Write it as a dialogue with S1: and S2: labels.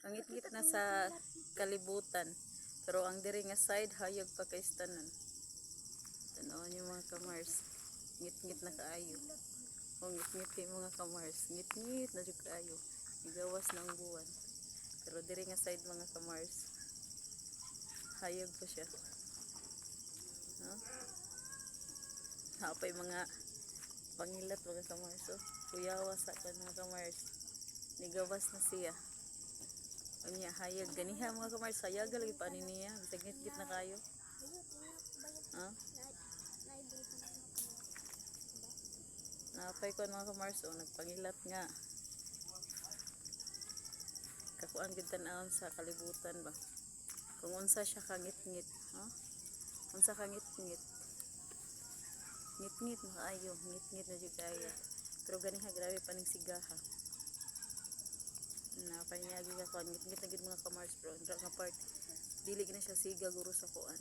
S1: Ang ngit-ngit na sa kalibutan. Pero ang diri nga side hayag pa kay tanan. Tanawon yung mga kamars. Ngit-ngit na kaayo. O ngit-ngit kay mga kamars. Ngit-ngit na jud kaayo. Igawas na ang buwan. Pero diri nga side mga kamars. Hayag pa siya. No? Hapay mga pangilat mga kamars. So, kuyawa sa mga kamars. Nigawas na siya. Unya hayag ganiha mga kamars, hayag lagi pa niya, bisag ngit-ngit na kayo. Ha? Napay ko mga kamars, nagpangilat nga. Kakuan gid tan-awon sa kalibutan ba. Kung unsa siya ka ngit-ngit, ha? Unsa ka ngit-ngit. Ngit-ngit maayo, ngit-ngit na jud kayo. Pero ganiha grabe pa ning sigaha. Napanyagi ka kuan ngit-ngit na gid mga kamars, pero nga part dili na siya siga guro sa kuan.